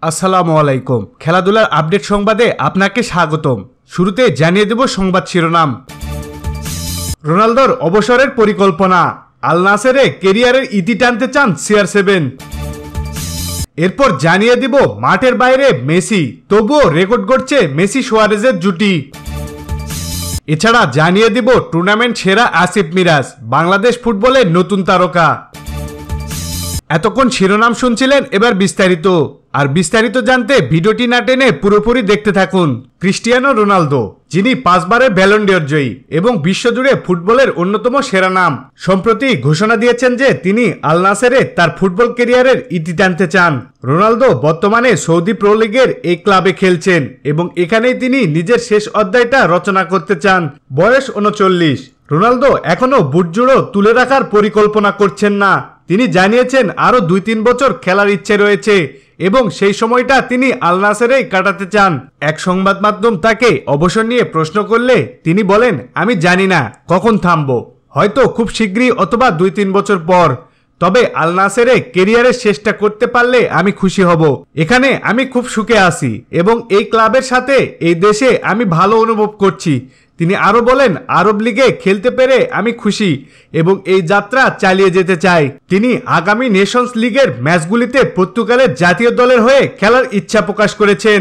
আসসালামু আলাইকুম। খেলাধুলার আপডেট সংবাদে আপনাকে স্বাগতম। শুরুতে জানিয়ে দেব সংবাদ শিরোনাম। রোনালদোর অবসরের পরিকল্পনা, আল নাসেরে ক্যারিয়ারের ইতি টানতে চান CR7। এরপর জানিয়ে দিব মাঠের বাইরে মেসি, তবুও রেকর্ড গড়ছে মেসি সুয়ারেজের জুটি। এছাড়া জানিয়ে দিব টুর্নামেন্ট সেরা আসিফ মিরাজ, বাংলাদেশ ফুটবলের নতুন তারকা। এতক্ষণ শিরোনাম শুনছিলেন, এবার বিস্তারিত। আর বিস্তারিত জানতে ভিডিওটি না টেনে পুরোপুরি দেখতে থাকুন। ক্রিস্টিয়ানো রোনালদো, যিনি 5 বারের ব্যালন ডি'র জয়ী এবং বিশ্বজুড়ে ফুটবলের অন্যতম সেরা নাম, সম্প্রতি ঘোষণা দিয়েছেন যে তিনি আল নাসেরে তার ফুটবল ক্যারিয়ারের ইতি টানতে চান। রোনালদো বর্তমানে সৌদি প্রো লিগের এই ক্লাবে খেলছেন এবং এখানেই তিনি নিজের শেষ অধ্যায়টা রচনা করতে চান। বয়স 39। রোনালদো এখনো বুটজোড়ো তুলে রাখার পরিকল্পনা করছেন না। তিনি জানিয়েছেন আরও 2-3 বছর খেলার ইচ্ছে রয়েছে এবং সেই সময়টা তিনি আল নাসেরেই কাটাতে চান। এক সংবাদ মাধ্যম তাকে অবসর নিয়ে প্রশ্ন করলে তিনি বলেন, আমি জানি না কখন থামবো, হয়তো খুব শীঘ্রই অথবা 2-3 বছর পর। তবে আল নাসেরে ক্যারিয়ারের শেষটা করতে পারলে আমি খুশি হব। এখানে আমি খুব সুখে আছি এবং এই ক্লাবের সাথে এই দেশে আমি ভালো অনুভব করছি। তিনি আরও বলেন, আরব লিগে খেলতে পেরে আমি খুশি এবং এই যাত্রা চালিয়ে যেতে চাই। তিনি আগামী নেশনস লিগের ম্যাচগুলিতে পর্তুগালের জাতীয় দলের হয়ে খেলার ইচ্ছা প্রকাশ করেছেন।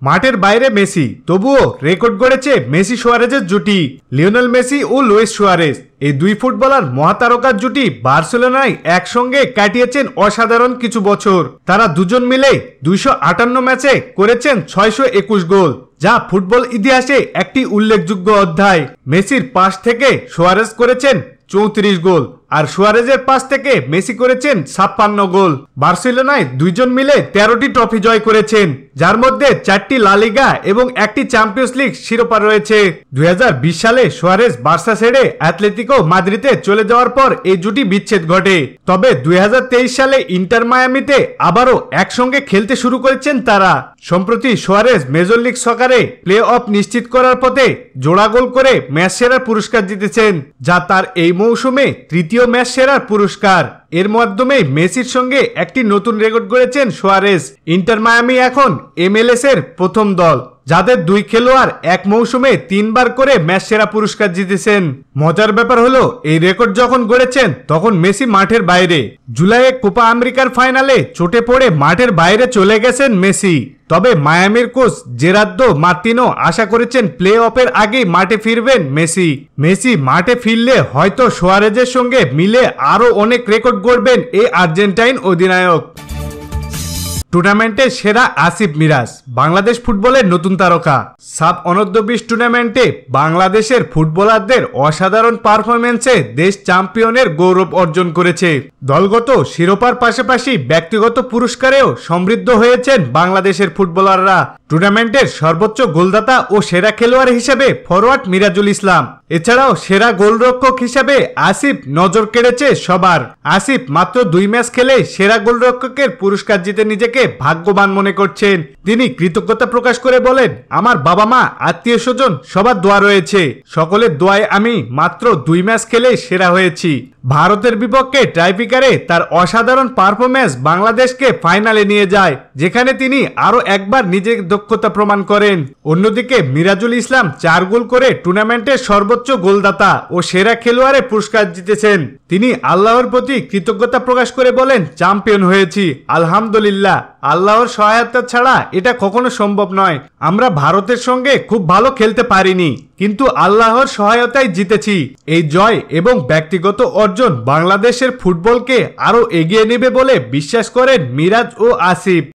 মাঠের বাইরে মেসি, তবুও রেকর্ড গড়েছে মেসি সুয়ারেজের জুটি। লিওনেল মেসি ও লুইস সুয়ারেজ, এই দুই ফুটবলার মহাতারকার জুটি বার্সেলোনায় একসঙ্গে কাটিয়েছেন অসাধারণ কিছু বছর। তারা দুজন মিলে 258 ম্যাচে করেছেন 621 গোল, যা ফুটবল ইতিহাসে একটি উল্লেখযোগ্য অধ্যায়। মেসির পাস থেকে সুয়ারেজ করেছেন 34 গোল আর সুয়ারেজের পাস থেকে মেসি করেছেন 56 গোল। বার্সেলোনায় দুইজন মিলে 13টি ট্রফি জয় করেছেন, যার মধ্যে 4টি লা লিগা এবং 1টি চ্যাম্পিয়ন্স লিগ শিরোপা রয়েছে। 2020 সালে সুয়ারেজ বার্সা ছেড়ে অ্যাটলেটিকো মাদ্রিদে চলে যাওয়ার পর এই জুটি বিচ্ছেদ ঘটে। তবে 2023 সালে ইন্টার মায়ামিতে আবারও একসঙ্গে খেলতে শুরু করেছেন তারা। সম্প্রতি সুয়ারেজ মেজর লিগ সকারে প্লে অফ নিশ্চিত করার পথে জোড়া গোল করে ম্যাচ সেরার পুরস্কার জিতেছেন, যা তার এই মৌসুমে তৃতীয় ম্যাচ সেরার পুরস্কার। এর মাধ্যমে মেসির সঙ্গে একটি নতুন রেকর্ড গড়েছেন সুয়ারেজ। ইন্টার মায়ামি এখন MLS এর প্রথম দল যাদের দুই খেলোয়াড় এক মৌসুমে 3 বার করে ম্যাচ সেরা পুরস্কার জিতেছেন। মজার ব্যাপার হলো, এই রেকর্ড যখন গড়েছেন তখন মেসি মাঠের বাইরে। জুলাইয়ে কোপা আমেরিকার ফাইনালে চোটে পড়ে মাঠের বাইরে চলে গেছেন মেসি। তবে মায়ামির কোচ জেরার্দো মার্তিনো আশা করেছেন প্লে অফের আগেই মাঠে ফিরবেন মেসি। মেসি মাঠে ফিরলে হয়তো সুয়ারেজের সঙ্গে মিলে আরও অনেক রেকর্ড গড়বেন এই আর্জেন্টাইন অধিনায়ক। টুর্নামেন্টে সেরা আসিফ মিরাজ, বাংলাদেশ ফুটবলের নতুন তারকা। সাব অনূর্ধ্ব-20 টুর্নামেন্টে বাংলাদেশের ফুটবলারদের অসাধারণ পারফরমেন্সে দেশ চ্যাম্পিয়নের গৌরব অর্জন করেছে। দলগত শিরোপার পাশাপাশি ব্যক্তিগত পুরস্কারেও সমৃদ্ধ হয়েছেন বাংলাদেশের ফুটবলাররা। টুর্নামেন্টের সর্বোচ্চ গোলদাতা ও সেরা খেলোয়াড় হিসেবে ফরওয়ার্ড মিরাজুল ইসলাম, এছাড়াও সেরা গোলরক্ষক হিসেবে আসিফ নজর কেড়েছে সবার। আসিফ মাত্র 2 ম্যাচ খেলে সেরা গোলরক্ষকের পুরস্কার জিতে নিজেকে ভাগ্যবান মনে করছেন। তিনি কৃতজ্ঞতা প্রকাশ করে বলেন, আমার বাবা মা আত্মীয় স্বজন সবার দোয়া রয়েছে, সকলের দোয়ায় আমি মাত্র 2 ম্যাচ খেলে সেরা হয়েছি। ভারতের বিপক্ষে টাইব্রেকারে তার অসাধারণ পারফরম্যান্স বাংলাদেশকে ফাইনালে নিয়ে যায়, যেখানে তিনি আরো একবার নিজের দক্ষতা প্রমাণ করেন। অন্যদিকে মিরাজুল ইসলাম 4 গোল করে টুর্নামেন্টের সর্বোচ্চ গোলদাতা ও সেরা খেলোয়াড়ের পুরস্কার জিতেছেন। তিনি আল্লাহর প্রতি কৃতজ্ঞতা প্রকাশ করে বলেন, চ্যাম্পিয়ন হয়েছি আলহামদুলিল্লাহ, আল্লাহর সহায়তা ছাড়া এটা কখনো সম্ভব নয়। আমরা ভারতের সঙ্গে খুব ভালো খেলতে পারিনি, কিন্তু আল্লাহর সহায়তায় জিতেছি। এই জয় এবং ব্যক্তিগত অর্জন বাংলাদেশের ফুটবলকে আরো এগিয়ে নেবে বলে বিশ্বাস করেন মিরাজ ও আসিফ।